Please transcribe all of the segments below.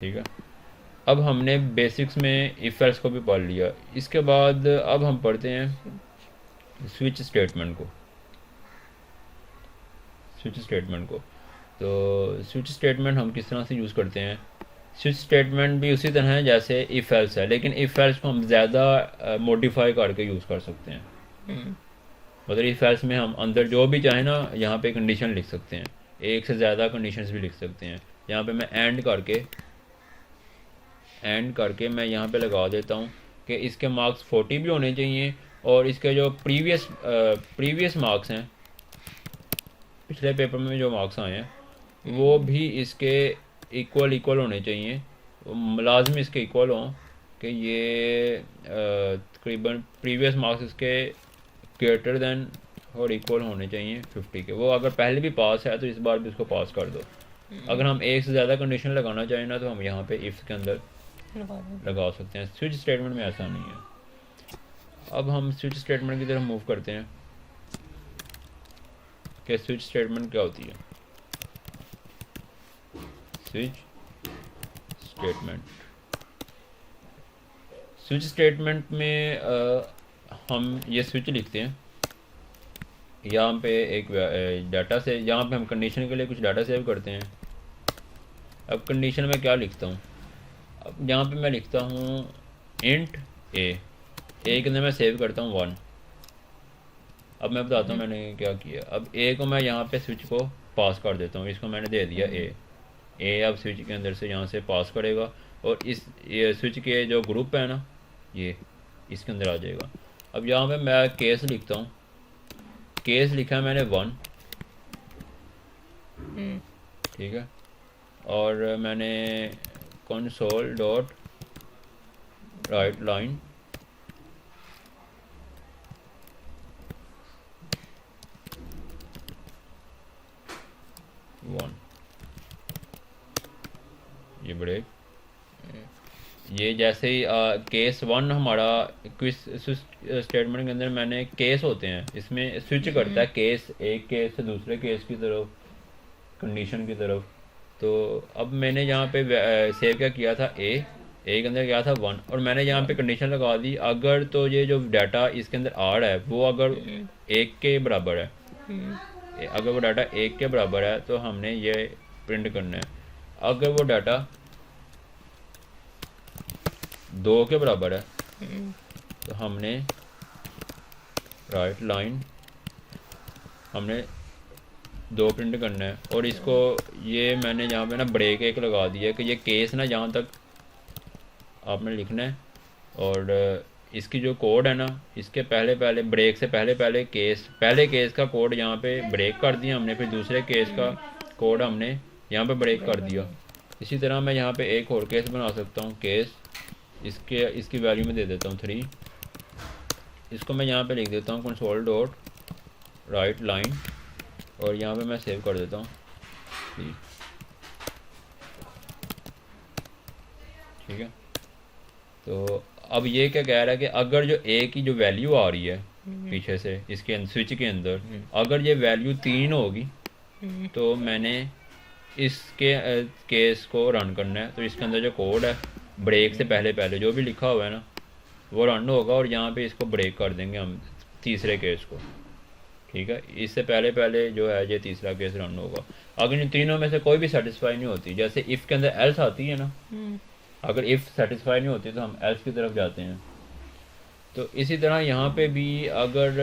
ठीक है। अब हमने बेसिक्स में इफ एल्स को भी पढ़ लिया। इसके बाद अब हम पढ़ते हैं स्विच स्टेटमेंट को। स्विच स्टेटमेंट को तो स्विच स्टेटमेंट हम किस तरह से यूज़ करते हैं। स्विच स्टेटमेंट भी उसी तरह है जैसे इफ एल्स है, लेकिन इफ एल्स को हम ज़्यादा मॉडिफाई करके यूज़ कर सकते हैं। मतलब इफ एल्स में हम अंदर जो भी चाहे ना, यहाँ पे कंडीशन लिख सकते हैं, एक से ज़्यादा कंडीशंस भी लिख सकते हैं। यहाँ पे मैं एंड करके मैं यहाँ पे लगा देता हूँ कि इसके मार्क्स 40 भी होने चाहिए, और इसके जो प्रीवियस मार्क्स हैं, पिछले पेपर में जो मार्क्स आए हैं वो भी इसके इक्वल होने चाहिए। लाजमी इसके इक्वल हों कि ये तकरीबन प्रीवियस मार्क्स इसके ग्रेटर देन और इक्वल होने चाहिए 50 के। वो अगर पहले भी पास है तो इस बार भी उसको पास कर दो। अगर हम एक से ज़्यादा कंडीशन लगाना चाहें ना, तो हम यहाँ पे इफ़ के अंदर लगा सकते हैं। स्विच स्टेटमेंट में ऐसा नहीं है। अब हम स्विच स्टेटमेंट की तरफ मूव करते हैं कि स्विच स्टेटमेंट क्या होती है। स्विच स्टेटमेंट में हम ये स्विच लिखते हैं। यहाँ पे एक डाटा से, यहाँ पे हम कंडीशन के लिए कुछ डाटा सेव करते हैं। अब कंडीशन में क्या लिखता हूँ, अब यहाँ पे मैं लिखता हूँ इंट ए के अंदर मैं सेव करता हूँ 1। अब मैं बताता हूँ मैंने क्या किया। अब ए को मैं यहाँ पे स्विच को पास कर देता हूँ, इसको मैंने दे दिया ए अब स्विच के अंदर से यहाँ से पास करेगा, और ये स्विच के जो ग्रुप है ना, ये इसके अंदर आ जाएगा। अब यहाँ पे मैं केस लिखता हूँ। केस लिखा है मैंने 1, ठीक है। और मैंने console dot right line one, ये ब्रेक। ये जैसे ही केस 1 हमारा क्विज स्टेटमेंट के अंदर मैंने केस होते हैं, इसमें स्विच करता है केस, एक केस से दूसरे केस की तरफ, कंडीशन की तरफ। तो अब मैंने यहाँ पे सेव क्या किया था, ए के अंदर गया था 1, और मैंने यहाँ पे कंडीशन लगा दी, अगर तो ये जो डाटा इसके अंदर आ रहा है वो अगर 1 के बराबर है, अगर वो डाटा 1 के बराबर है तो हमने ये प्रिंट करना है। अगर वो डाटा 2 के बराबर है तो हमने राइट लाइन हमने 2 प्रिंट करना है। और इसको ये मैंने यहाँ पे ना ब्रेक एक लगा दिया कि ये केस ना जहाँ तक आपने लिखना है, और इसकी जो कोड है ना, इसके पहले ब्रेक से पहले पहले केस का कोड यहाँ पे ब्रेक कर दिया हमने, फिर दूसरे केस का कोड हमने यहाँ पे ब्रेक कर दिया। इसी तरह मैं यहाँ पे एक और केस बना सकता हूँ। केस इसकी वैल्यू में दे देता हूँ 3। इसको मैं यहाँ पे लिख देता हूँ कंसोल डॉट राइट लाइन, और यहाँ पे मैं सेव कर देता हूँ। ठीक है। तो अब ये क्या कह रहा है कि अगर जो ए की जो वैल्यू आ रही है पीछे से इसके स्विच के अंदर, अगर ये वैल्यू 3 होगी तो मैंने इसके केस को रन करना है। तो इसके अंदर जो कोड है, ब्रेक से पहले जो भी लिखा हुआ है ना, वो रन होगा, और यहाँ पे इसको ब्रेक कर देंगे हम तीसरे केस को। ठीक है। इससे पहले जो है ये तीसरा केस रन होगा। अगर इन तीनों में से कोई भी सेटिस्फाई नहीं होती, जैसे इफ़ के अंदर एल्स आती है ना, अगर इफ़ सेटिस्फाई नहीं होती तो हम एल्स की तरफ जाते हैं। तो इसी तरह यहाँ पे भी अगर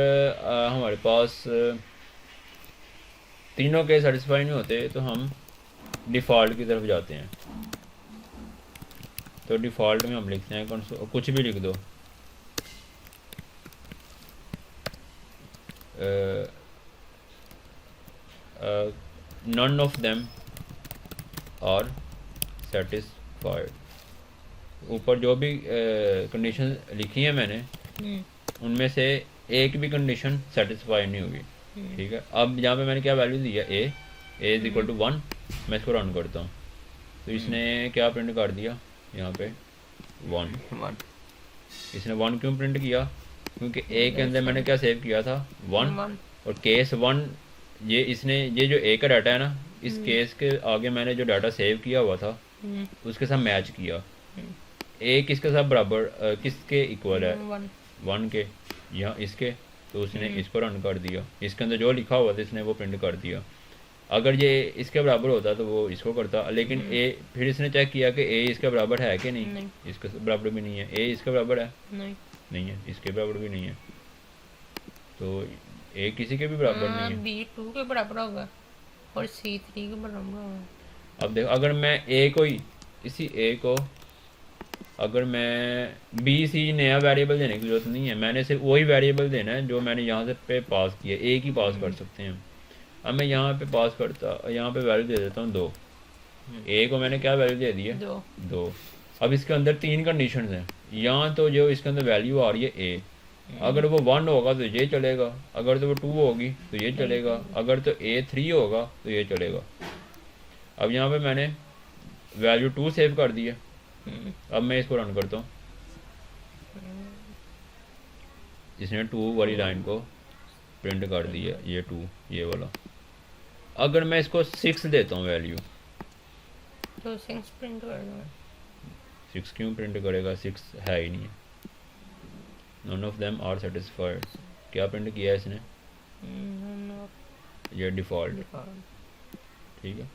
हमारे पास तीनों के सेटिस्फाई नहीं होते तो हम डिफ़ॉल्ट की तरफ जाते हैं। तो डिफ़ॉल्ट में हम लिखते हैं कुछ भी लिख दो, none of them are satisfied. ऊपर जो भी कंडीशन लिखी है मैंने, उनमें से एक भी कंडीशन सेटिस्फाई नहीं हुई। ठीक है। अब यहाँ पे मैंने क्या वैल्यू दी है, ए इज इक्वल टू 1। मैं इसको रन करता हूँ तो इसने क्या प्रिंट कर दिया, यहाँ पे 1। इसने 1 क्यों प्रिंट किया, क्योंकि ए के अंदर मैंने क्या सेव किया था, 1, और केस 1 ये जो ए का डाटा है ना, इस केस के आगे मैंने जो डाटा सेव किया हुआ था उसके साथ मैच किया। ए किसके साथ बराबर किसके इक्वल है? 1 के, यहाँ इसके। तो उसने इसको रन कर दिया, इसके अंदर जो लिखा हुआ था इसने वो प्रिंट कर दिया। अगर ये इसके बराबर होता तो वो इसको करता, लेकिन ए फिर इसने चेक किया कि ए इसके बराबर है कि नहीं, इसके बराबर भी नहीं है। ए इसके बराबर है? नहीं है। इसके बराबर भी नहीं है, तो ए किसी के भी बराबर नहीं है। बी 2 के बराबर होगा और सी 3 के बराबर होगा। अब देखो, अगर मैं ए को ही इसी ए को अगर मैं बी सी नया वेरिएबल देने की जरूरत नहीं है, मैंने सिर्फ वही वेरिएबल देना है जो मैंने यहाँ से पे पास किया, एक ही पास कर सकते हैं। अब मैं यहाँ पे पास करता, यहाँ पे वैल्यू दे देता हूँ 2। ए को मैंने क्या वैल्यू दे दी है? 2। अब इसके अंदर 3 कंडीशन हैं। यहाँ तो जो इसके अंदर वैल्यू आ रही है ए, अगर वो 1 होगा तो ये चलेगा, अगर तो वो 2 होगी तो ये चलेगा, अगर तो ए 3 होगा तो ये चलेगा। अब यहाँ पे मैंने वैल्यू 2 सेव कर दी है। अब मैं इसको रन करता हूँ, इसने 2 वाली लाइन को प्रिंट कर दी है, ये 2 ये वाला। अगर मैं इसको 6 देता हूँ वैल्यू, तो 6 प्रिंट कर दूंगा। 6 क्यों प्रिंट करेगा? 6 है ही नहीं है। None of them are satisfied, क्या प्रिंट किया है इसने? ये डिफ़ॉल्ट, ठीक है।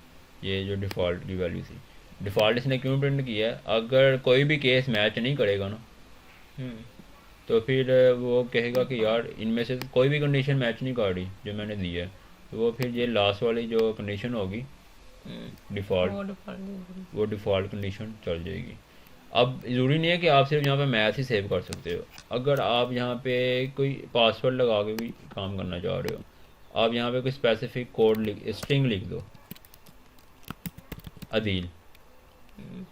ये जो डिफ़ॉल्ट की वैल्यू थी, डिफ़ॉल्ट इसने क्यों प्रिंट किया है? अगर कोई भी केस मैच नहीं करेगा ना, तो फिर वो कहेगा कि यार इनमें से कोई भी कंडीशन मैच नहीं कर रही जो मैंने दी है, तो वो फिर ये लास्ट वाली जो कंडीशन होगी डिफ़ॉल्ट, वो डिफ़ॉल्ट कंडीशन चल जाएगी। अब ज़रूरी नहीं है कि आप सिर्फ यहाँ पे मैथ ही सेव कर सकते हो। अगर आप यहाँ पे कोई पासवर्ड लगा के भी काम करना चाह रहे हो, आप यहाँ पे कोई स्पेसिफिक कोड स्ट्रिंग लिख दो, अदील,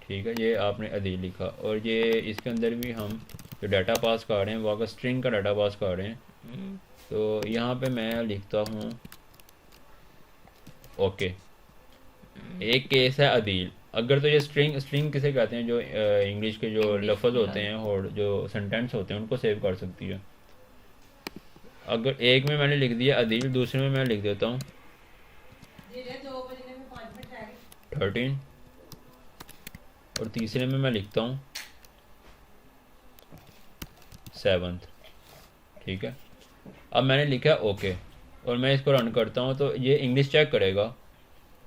ठीक है। ये आपने अदील लिखा, और ये इसके अंदर भी हम जो डाटा पास कर रहे हैं वो अगर स्ट्रिंग का डाटा पास कर रहे हैं, तो यहाँ पे मैं लिखता हूँ ओके। एक केस है अदील। अगर तो ये स्ट्रिंग स्ट्रिंग किसे कहते हैं? जो इंग्लिश के जो लफ्ज़ होते हैं और जो सेंटेंस होते हैं उनको सेव कर सकती है। अगर एक में मैंने लिख दिया अदील, दूसरे में मैं लिख देता हूँ 13, और तीसरे में मैं लिखता हूँ 7, ठीक है। अब मैंने लिखा ओके, और मैं इसको रन करता हूँ तो ये इंग्लिश चेक करेगा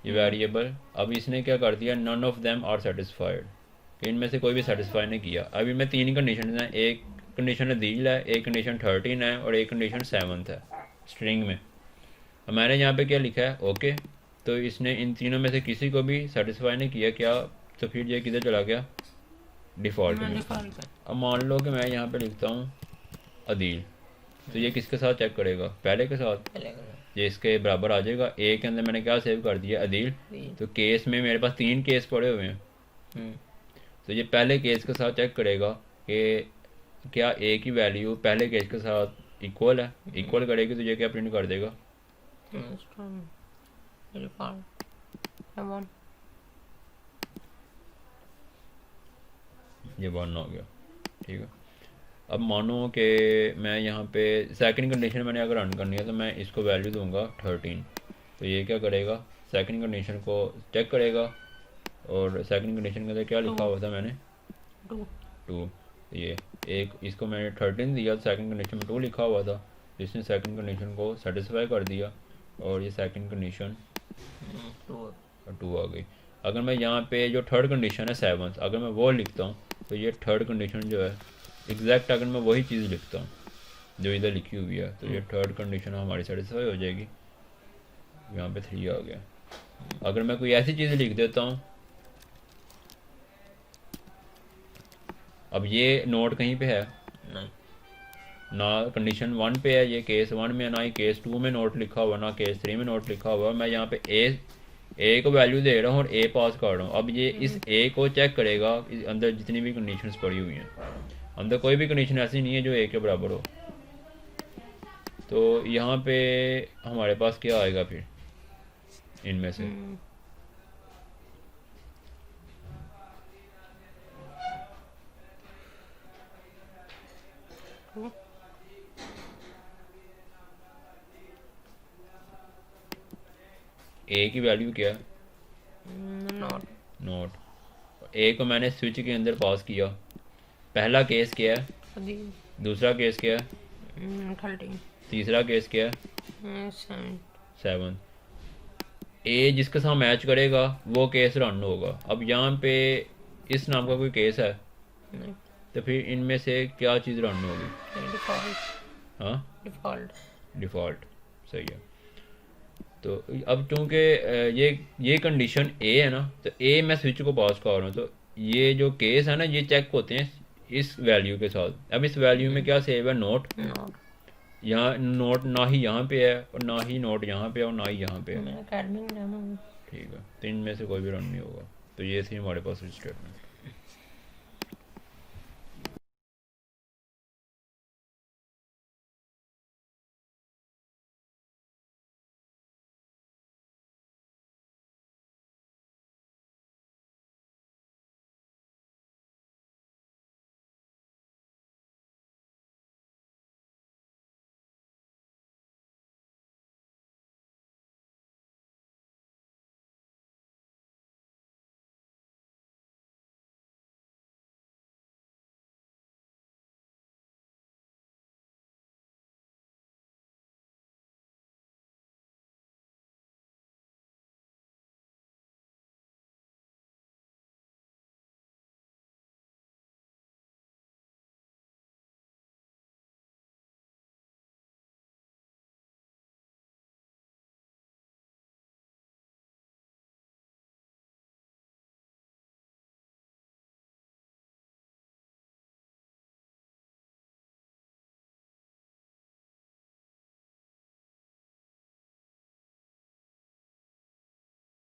ये वेरिएबल। अब इसने क्या कर दिया? None of them are satisfied, इनमें से कोई भी सेटिस्फाई नहीं किया। अभी मैं 3 कंडीशन हैं, एक कंडीशन अदील है, एक कंडीशन 13 है, और एक कंडीशन 7 है स्ट्रिंग में। अब मैंने यहाँ पे क्या लिखा है? ओके। तो इसने इन तीनों में से किसी को भी सेटिस्फाई नहीं किया क्या? तो फिर ये किधर चला गया? डिफ़ॉल्ट में। अब मान लो कि मैं यहाँ पे लिखता हूँ अदील, तो ये किसके साथ चेक करेगा? पहले के साथ। ये इसके बराबर आ जाएगा। ए के अंदर मैंने क्या सेव कर दिया? अदील। तो केस में मेरे पास 3 केस पड़े हुए हैं, तो ये पहले केस के साथ चेक करेगा कि क्या ए की वैल्यू पहले केस के साथ इक्वल है। इक्वल करेगी तो ये क्या प्रिंट कर देगा? ये 1 हो गया, ठीक है। अब मानो कि मैं यहाँ पे सेकंड कंडीशन मैंने अगर रन करनी है तो मैं इसको वैल्यू दूंगा 13, तो ये क्या करेगा? सेकंड कंडीशन को चेक करेगा, और सेकंड कंडीशन के अंदर क्या लिखा हुआ था मैंने? 2। ये एक इसको मैंने 13 दिया तो सेकंड कंडीशन में 2 लिखा हुआ था, इसने सेकंड कंडीशन को सेटिस्फाई कर दिया, और ये सेकंड कंडीशन 2 आ गई। अगर मैं यहाँ पे जो थर्ड कंडीशन है 7, अगर मैं वो लिखता हूँ तो ये थर्ड कंडीशन जो है एग्जैक्ट, अगर मैं वही चीज़ लिखता हूँ जो इधर लिखी हुई है, तो ये थर्ड कंडीशन हमारी सेटिस्फाई हो जाएगी। यहाँ पे 3 आ गया। अगर मैं कोई ऐसी चीज़ लिख देता हूँ, अब ये नोट कहीं पे है ना, कंडीशन 1 पे है, ये केस 1 में, ना ही केस 2 में नोट लिखा हुआ, ना केस 3 में नोट लिखा हुआ। मैं यहाँ पे ए को वैल्यू दे रहा हूँ और ए पास कर रहा हूँ। अब ये इस ए को चेक करेगा अंदर जितनी भी कंडीशंस पड़ी हुई हैं, अंदर कोई भी कंडीशन ऐसी नहीं है जो ए के बराबर हो। तो यहाँ पे हमारे पास क्या आएगा फिर इनमें से? ए की वैल्यू क्या है? Not not. ए को मैंने स्विच के अंदर पास किया। पहला केस क्या है? अभी दूसरा केस क्या है? 13 तीसरा केस क्या है? 7 7। ए जिसके साथ मैच करेगा वो केस रन होगा। अब यहाँ पे इस नाम का कोई केस है, नहीं तो फिर इनमें से क्या चीज़ रन होगी? डिफ़ॉल्ट हाँ, डिफ़ॉल्ट डिफ़ॉल्ट। सही है। तो अब चूंकि ये कंडीशन ए है ना, तो ए मैं स्विच को पास कर रहा हूँ, तो ये जो केस है ना ये चेक होते हैं इस वैल्यू के साथ। अब इस वैल्यू में क्या सेव है? नोट। नॉट यहाँ नोट ना ही यहाँ पे है और ना ही नोट यहाँ पे है और ना ही यहाँ पे है। मैं अकेडमी में जाना हूँ। ठीक है, तो इनमें से कोई भी रन नहीं होगा। तो ये थी हमारे पास स्विच स्टेटमेंट।